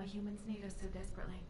why humans need us so desperately.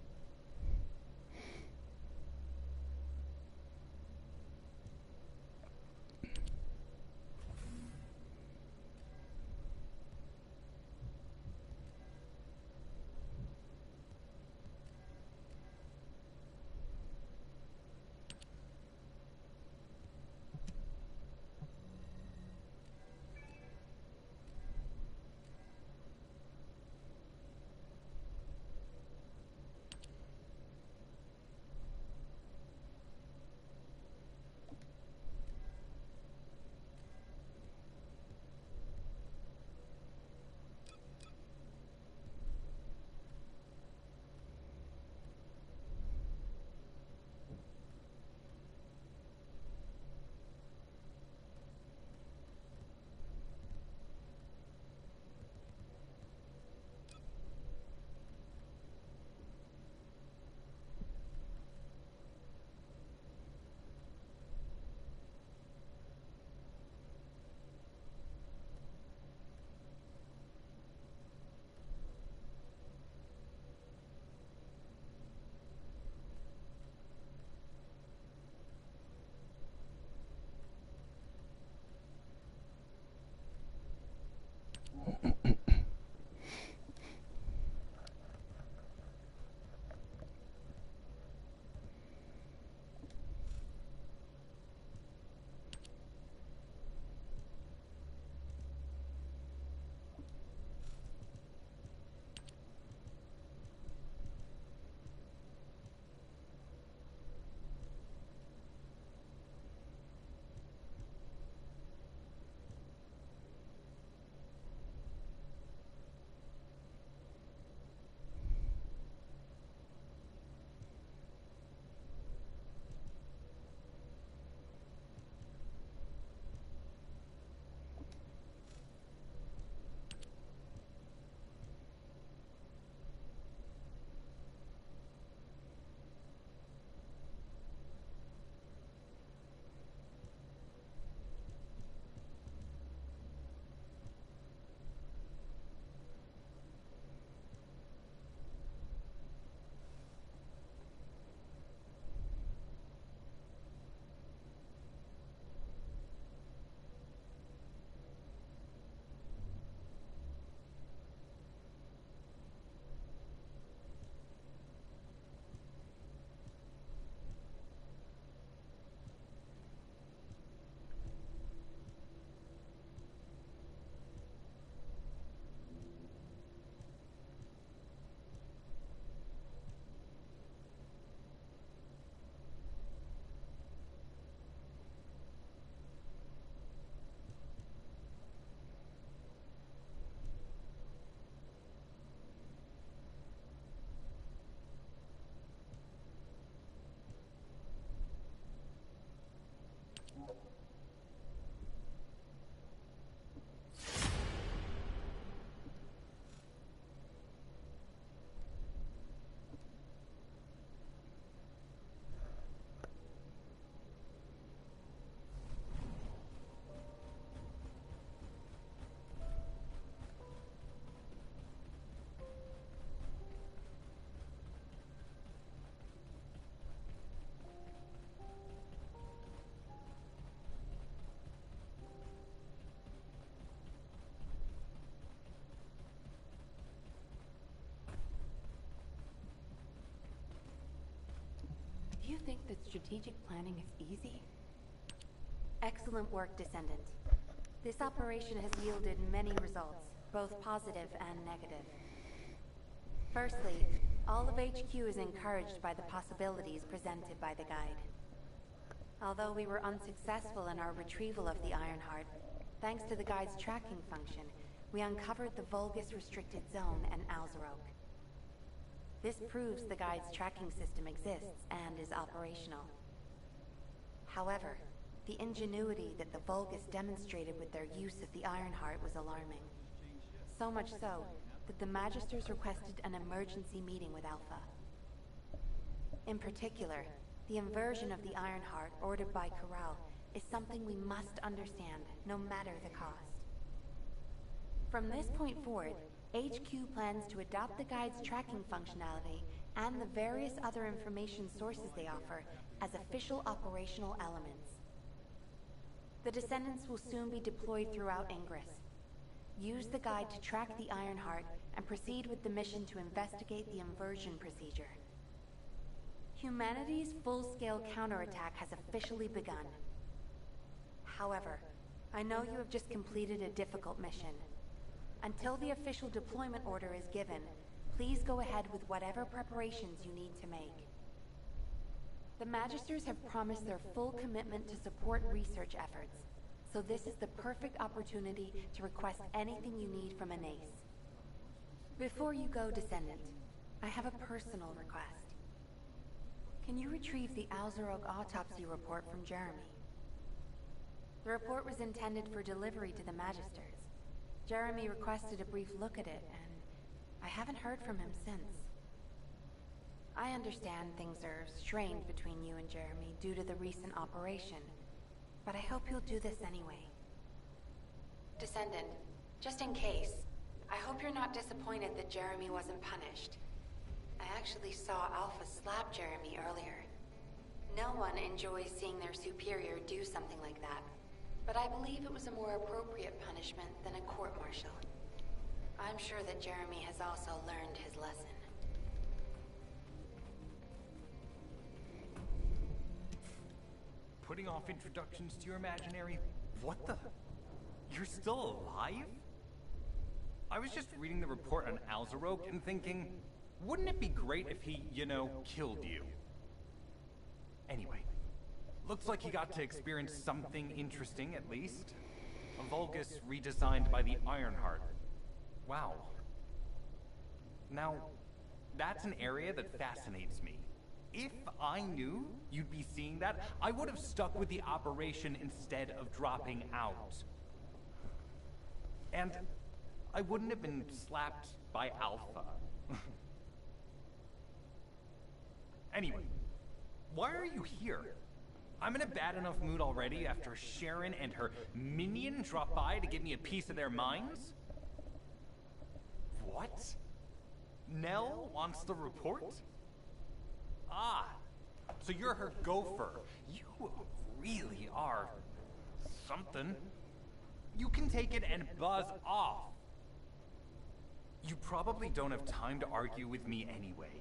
Do you think that strategic planning is easy? Excellent work, Descendant. This operation has yielded many results, both positive and negative. Firstly, all of HQ is encouraged by the possibilities presented by the guide. Although we were unsuccessful in our retrieval of the Ironheart, thanks to the guide's tracking function, we uncovered the Vulgus Restricted Zone and Alzarok. This proves the guide's tracking system exists and is operational. However, the ingenuity that the Vulgus demonstrated with their use of the Ironheart was alarming. So much so, that the Magisters requested an emergency meeting with Alpha. In particular, the inversion of the Ironheart ordered by Corral is something we must understand, no matter the cost. From this point forward, HQ plans to adopt the guide's tracking functionality and the various other information sources they offer as official operational elements. The Descendants will soon be deployed throughout Ingress. Use the guide to track the Ironheart and proceed with the mission to investigate the inversion procedure. Humanity's full-scale counterattack has officially begun. However, I know you have just completed a difficult mission. Until the official deployment order is given, please go ahead with whatever preparations you need to make. The Magisters have promised their full commitment to support research efforts, so this is the perfect opportunity to request anything you need from an ace. Before you go, Descendant, I have a personal request. Can you retrieve the Alzarok autopsy report from Jeremy? The report was intended for delivery to the Magisters. Jeremy requested a brief look at it, and I haven't heard from him since. I understand things are strained between you and Jeremy due to the recent operation, but I hope you'll do this anyway. Descendant, just in case, I hope you're not disappointed that Jeremy wasn't punished. I actually saw Alpha slap Jeremy earlier. No one enjoys seeing their superior do something like that, but I believe it was a more appropriate punishment than a court-martial. I'm sure that Jeremy has also learned his lesson. Putting off introductions to your imaginary... What the... You're still alive? I was just reading the report on Alzarok and thinking, wouldn't it be great if he, you know, killed you? Anyway, looks like he got to experience something interesting at least. A Vulgus redesigned by the Ironheart. Wow. Now, that's an area that fascinates me. If I knew you'd be seeing that, I would have stuck with the operation instead of dropping out. And I wouldn't have been slapped by Alpha. Anyway, why are you here? I'm in a bad enough mood already after Sharon and her minion drop by to give me a piece of their minds? What? Nell wants the report? Ah, so you're her gopher. You really are something. You can take it and buzz off. You probably don't have time to argue with me anyway.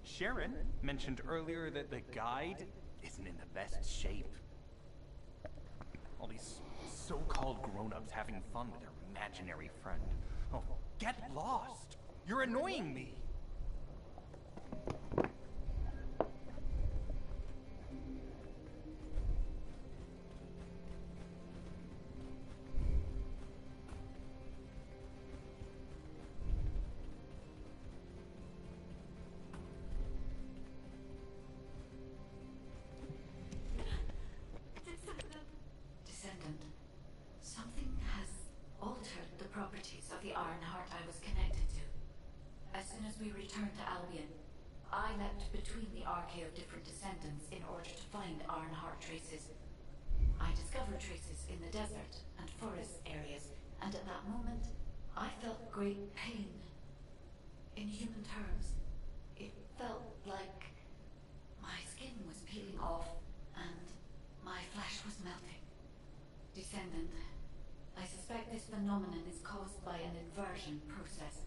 Sharon mentioned earlier that the guide isn't in the best shape. All these so-called grown-ups having fun with their imaginary friend. Oh, get lost! You're annoying me! Of different descendants in order to find Ironheart traces. I discovered traces in the desert and forest areas, and at that moment, I felt great pain. In human terms, it felt like my skin was peeling off and my flesh was melting. Descendant, I suspect this phenomenon is caused by an inversion process.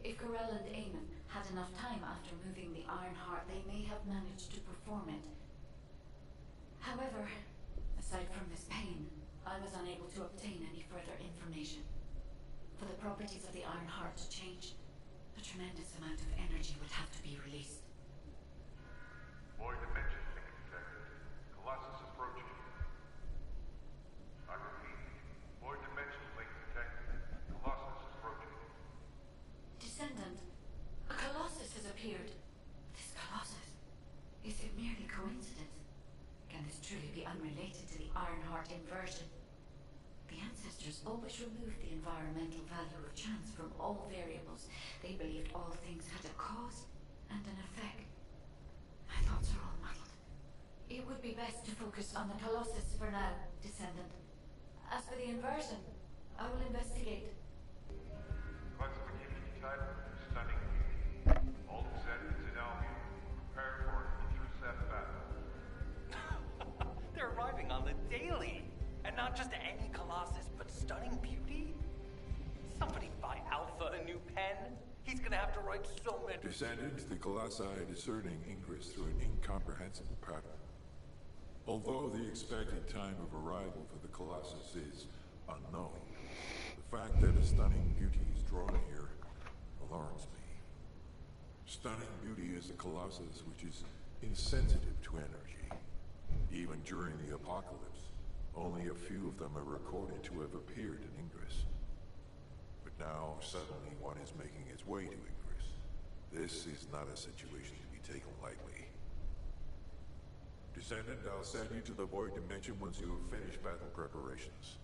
If Corell and Eamon had enough time after moving the Ironheart, they may have managed to perform it. However, aside from this pain, I was unable to obtain any further information. For the properties of the Ironheart to change, a tremendous amount of energy would have to be released. Void dimension link detected. Colossus approaching. I repeat, void dimension link detected. Colossus approaching. Descendant, a Colossus has appeared. This Colossus, is it merely coincidence? Can this truly be unrelated to the Ironheart inversion? The ancestors always removed the environmental value of chance from all variables. They believed all things had a cause and an effect. My thoughts are all muddled. It would be best to focus on the Colossus for now, Descendant. As for the inversion, I will investigate. Classification. not just any Colossus, but stunning beauty? Somebody buy Alpha a new pen? He's gonna have to write so many. Descendants, the Colossi are discerning ingress through an incomprehensible pattern. Although the expected time of arrival for the Colossus is unknown, the fact that a stunning beauty is drawn here alarms me. Stunning beauty is a Colossus which is insensitive to energy. Even during the apocalypse, only a few of them are recorded to have appeared in Ingress. But now, suddenly, one is making its way to Ingress. This is not a situation to be taken lightly. Descendant, I'll send you to the Void Dimension once you have finished battle preparations.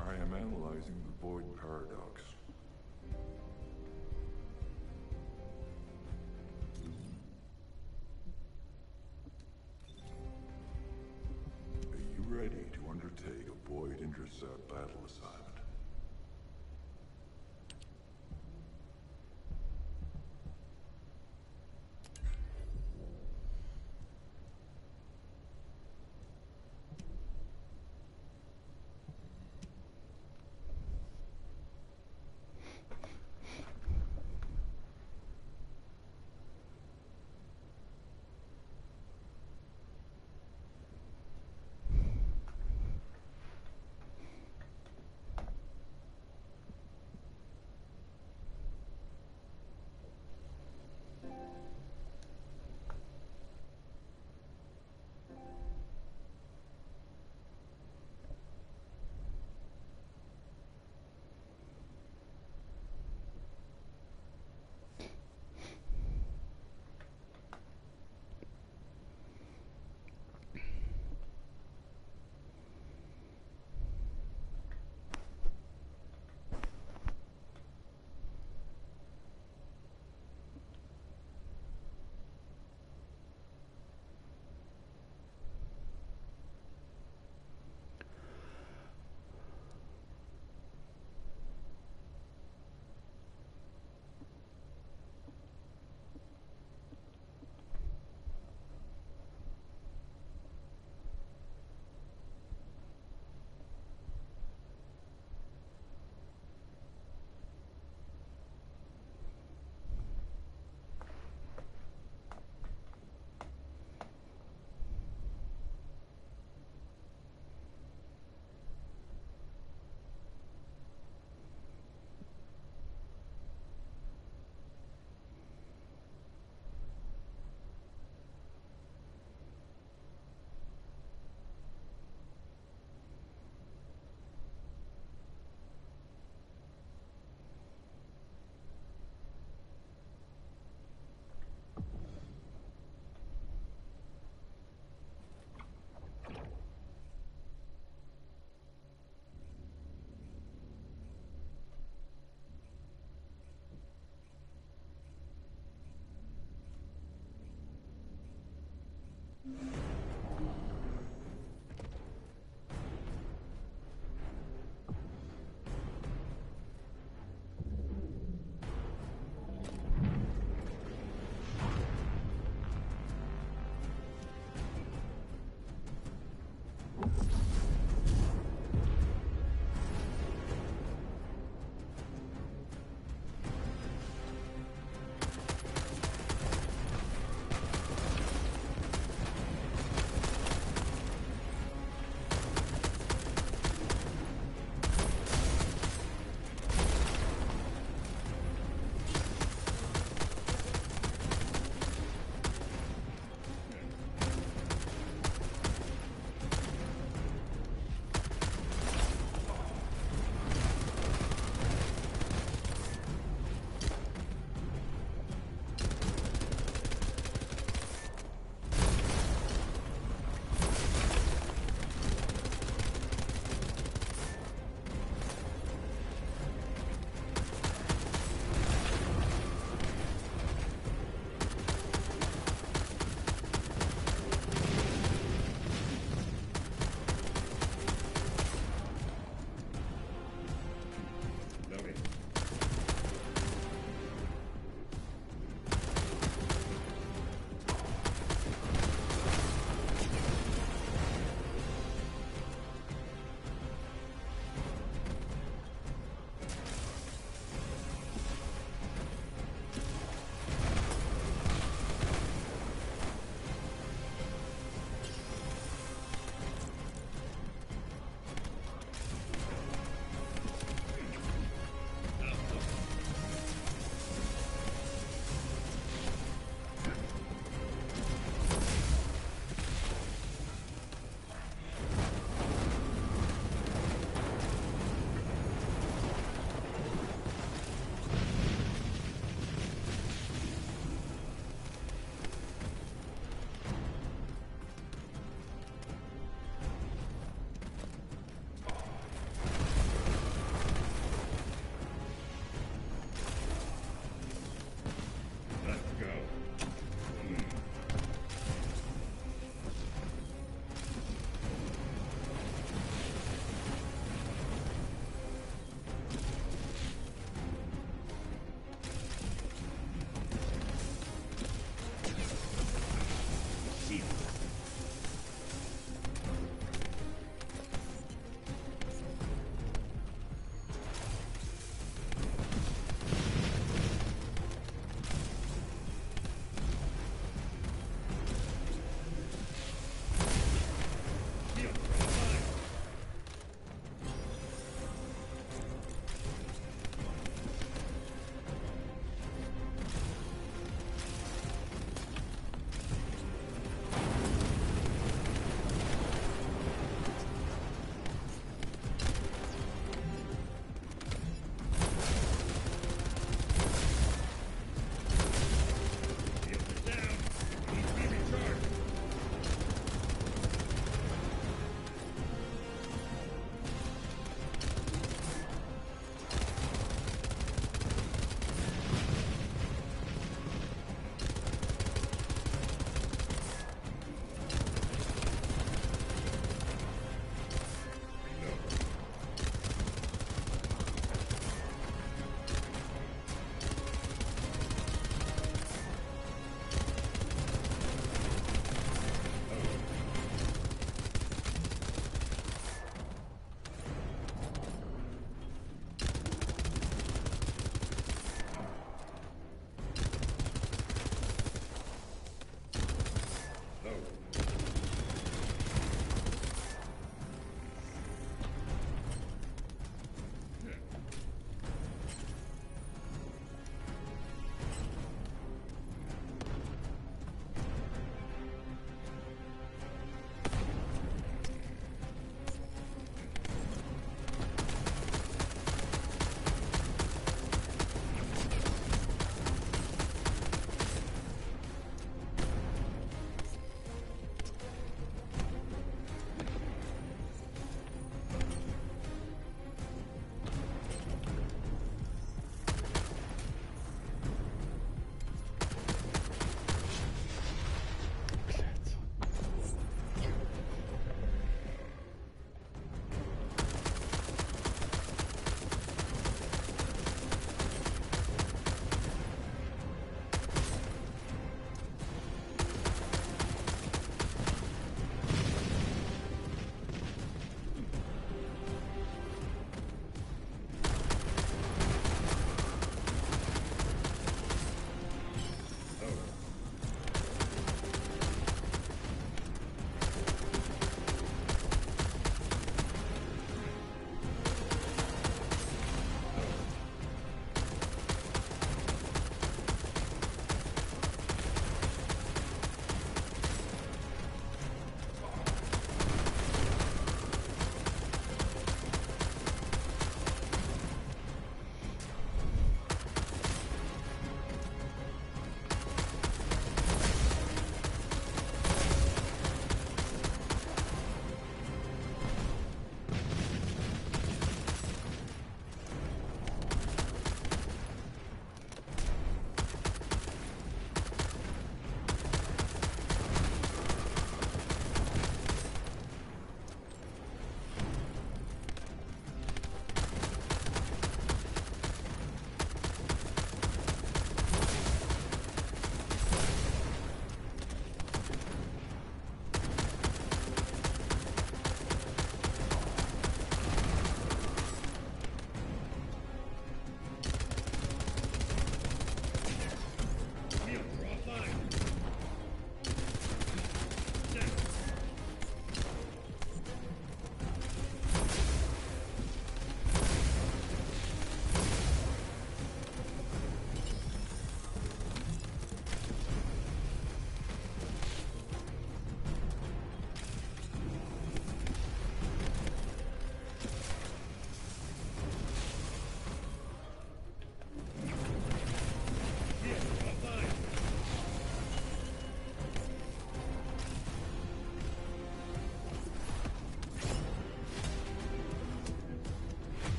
I am analyzing the Void Paradox. Are you ready to undertake a Void Intercept battle assignment?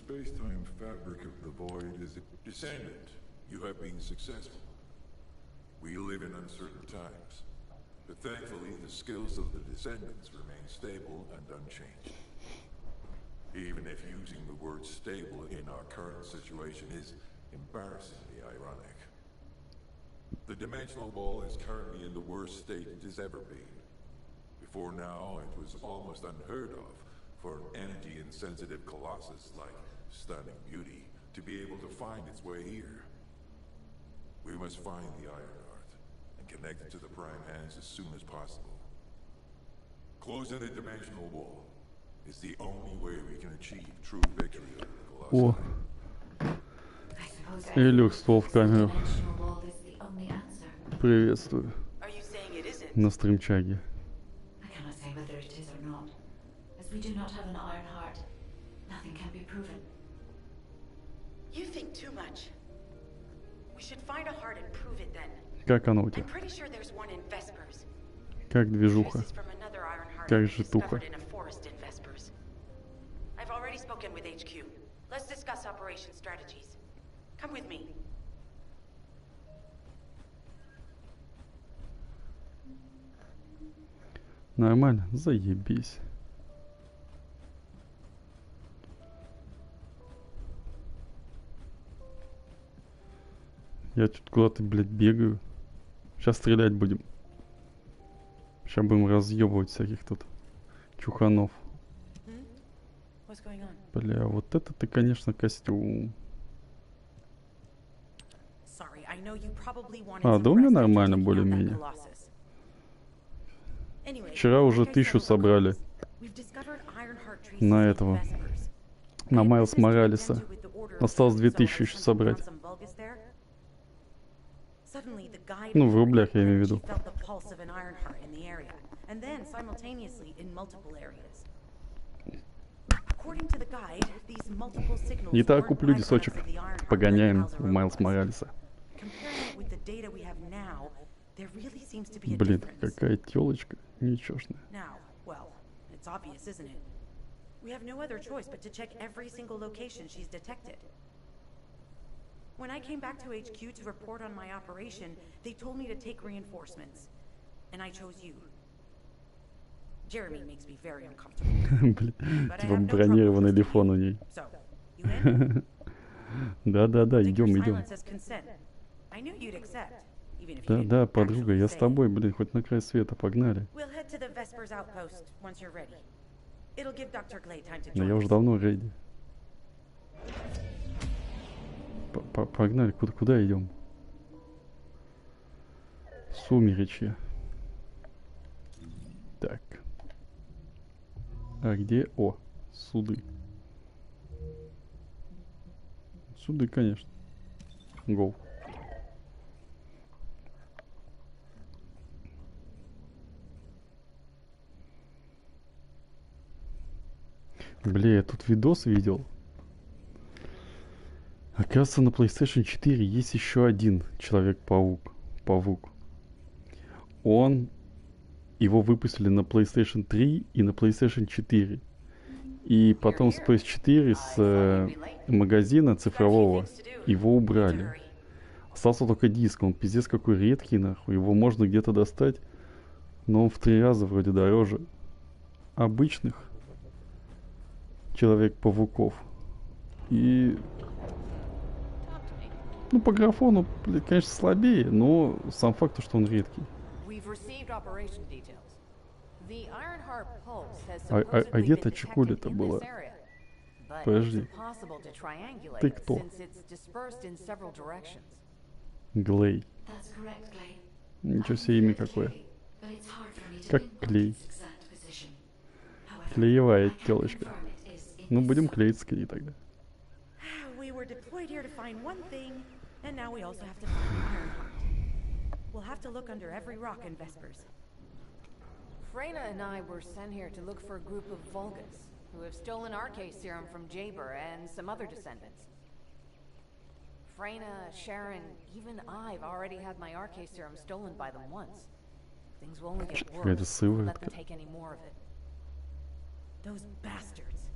space-time fabric of the void is a descendant. You have been successful. We live in uncertain times, but thankfully the skills of the descendants remain stable and unchanged. Even if using the word stable in our current situation is embarrassingly ironic. The dimensional wall is currently in the worst state it has ever been. Before now, it was almost unheard of for an energy-insensitive colossus like Stunning Beauty to be able to find its way here. We must find the Iron Heart and connect it to the Prime Hands as soon as possible. Closing the dimensional wall is the only way we can achieve true victory over the О, I suppose Элюк, ствол в камеру. dimensional wall is the only answer. Приветствую. Are you saying it isn't? На стримчаге. I cannot say whether it is or not. As we do not have an iron heart, nothing can be proven. You think too much. We should find a heart and prove it then. Как оно у I'm тебя? pretty sure there's one in Vespers. Как движуха? Traces from another iron heart Как were житуха? discovered in a forest in Vespers. I've already spoken with HQ. Let's discuss operation strategies. Come with me. Нормально? Заебись. Я тут куда-то, блядь, бегаю. Сейчас стрелять будем. Сейчас будем разъебывать всяких тут чуханов. What's going on? Бля, вот это ты, конечно, костюм. Sorry, I know you probably wanted А, some да у меня rest after нормально, taking out that более-менее. Colossus. Anyway, Вчера уже like I 1000 said собрали before, we've discovered Ironheart traces на in этого, Vespers. на I have Майлз persisted Моралеса. into with the order Осталось of 2000 еще so I собрать. found some Vulgus there. Suddenly, the guide Ну, в рублях я имею в виду. she felt the pulse of an Ironheart in the area, and then simultaneously in multiple areas. According to the guide, these multiple signals Итак, weren't куплю byproducts десочек. of the Ironheart Погоняем like в Майлз Hauser Моралеса. Comparing it with the data we have now, there really seems to be a Блин, difference. какая телочка ничешная. Now, well, it's obvious, isn't it? We have no other choice but to check every single location she's detected. When I came back to HQ to report on my operation, they told me to take reinforcements. And I chose you. Jeremy makes me very uncomfortable. Блин, But I типа have no бронированный trouble телефон у trusting ней. you. So, you in? Да-да-да, Think your идем, идем. silence is consent. I knew you'd accept, even if you didn't Да-да, подруга, actually я с say. тобой, блин, хоть на край света, погнали. We'll head to the Vespers outpost once you're ready. It'll give Dr. Glade time to Но join я уже us. давно рейди. Погнали, куда идем? Сумеречье. Так. А где? О, суды. Суды, конечно. Гоу. Бля, я тут видос видел. Оказывается, на PlayStation 4 есть еще один Человек-паук. Павук. Его выпустили на PlayStation 3 и на PlayStation 4. И потом с PS4 с магазина цифрового его убрали. Остался только диск. Он пиздец какой редкий, нахуй. Его можно где-то достать. Но он в 3 раза вроде дороже обычных Человек-павуков. И... Ну, по графону, блин, конечно, слабее, но сам факт, что он редкий. А где-то чекуля-то была? Подожди. Ты кто? Глей. That's correct, Glade. Ничего себе имя какое. But it's hard for me to Как pinpoint клей. its exact position. However, Клеевая I can телочка. confirm it is in Ну, this будем zone. клеить с клей тогда. We were deployed here to find one thing, and now we also have to find Ironheart. We'll have to look under every rock in Vespers. Freyna and I were sent here to look for a group of Vulgus, who have stolen RK serum from Jaber and some other descendants. Freyna, Sharon, even I've already had my RK serum stolen by them once. Things will only get Какая-то worse if we let сыворотка. them take any more of it. Those bastards.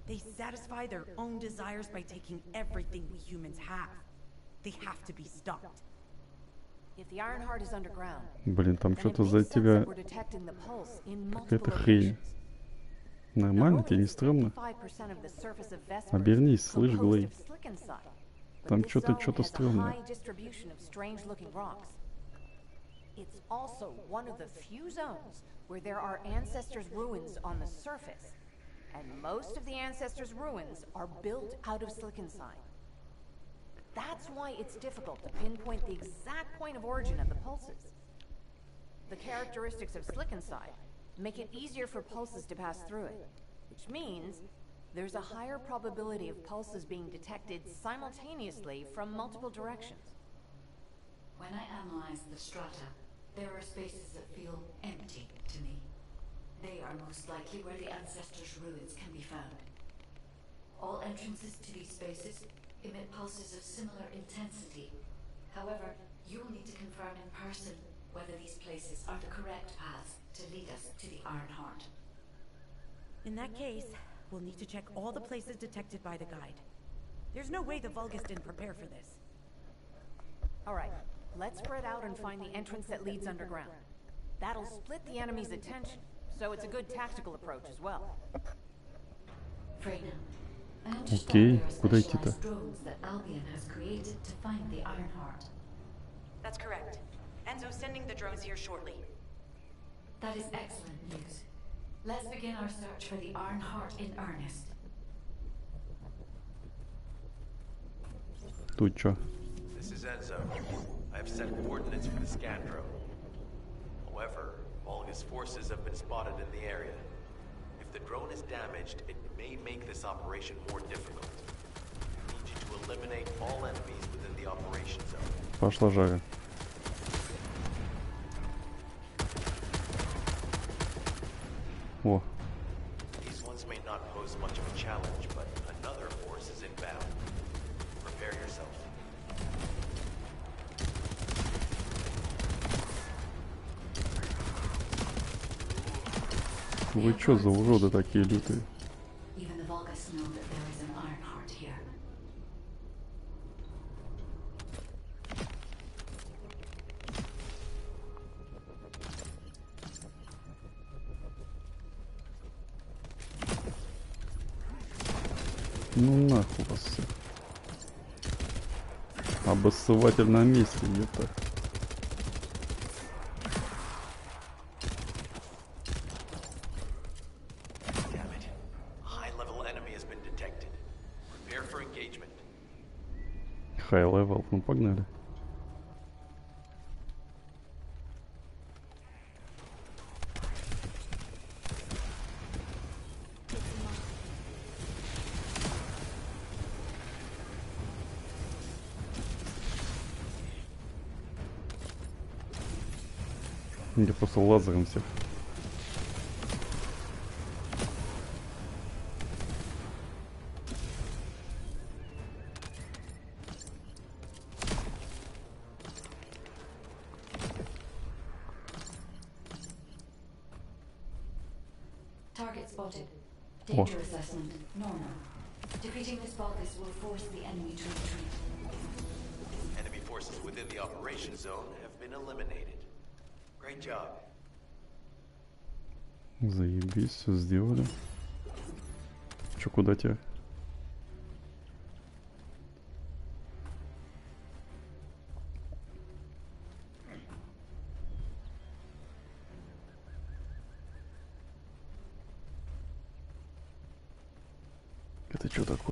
They satisfy their own desires by taking everything we humans have. They have to be stopped. If the Ironheart is underground, Блин, там then it что-то makes за sense тебя that we're detecting the pulse in какая-то multiple хрень. locations. Нормально, тебе не стрёмно? Обернись, слышь, Глей. Там что-то стрёмное. It's also one of the few zones where there are ancestors' ruins on the surface, and most of the ancestors' ruins are built out of Slickenside. That's why it's difficult to pinpoint the exact point of origin of the pulses. The characteristics of Slickenside make it easier for pulses to pass through it, which means there's a higher probability of pulses being detected simultaneously from multiple directions. When I analyze the strata, there are spaces that feel empty to me. They are most likely where the ancestors' ruins can be found. All entrances to these spaces emit pulses of similar intensity. However, you will need to confirm in person whether these places are the correct paths to lead us to the Ironheart. In that case, we'll need to check all the places detected by the guide. There's no way the Vulgus didn't prepare for this. All right, let's spread out and find the entrance that leads underground. That'll split the enemy's attention, so it's a good tactical approach as well. Freyna, Окей, куда идти-то? drones that Albion has created to find the Ironheart. That's correct. Enzo's sending the drones here shortly. That is excellent news. Let's begin our search for the Ironheart in earnest. Тут чё? This is Enzo. I have set coordinates for the scan drone. However, Vulgus forces have been spotted in the area. If the drone is damaged, it may make this operation more difficult. I need you to eliminate all enemies within the operation zone. Пошла жара. О, These ones may not pose much of a challenge, but another force is inbound. Prepare yourself. вы чё за уроды такие лютые? Even the Vulgus know that there is an Ironheart here. Ну нахуй вас всех. Обоссыватель на месте, ёпта. Damn it. A high-level enemy has been detected. Prepare for engagement. High level, ну погнали. Я просто лазером всех. Target spotted. Danger assessment, normal. Defeating this Vulgus will force the enemy to retreat. Enemy forces within the operation zone have been eliminated. Great job. Заебись, все сделали. Чё, куда тебя? Это что такое?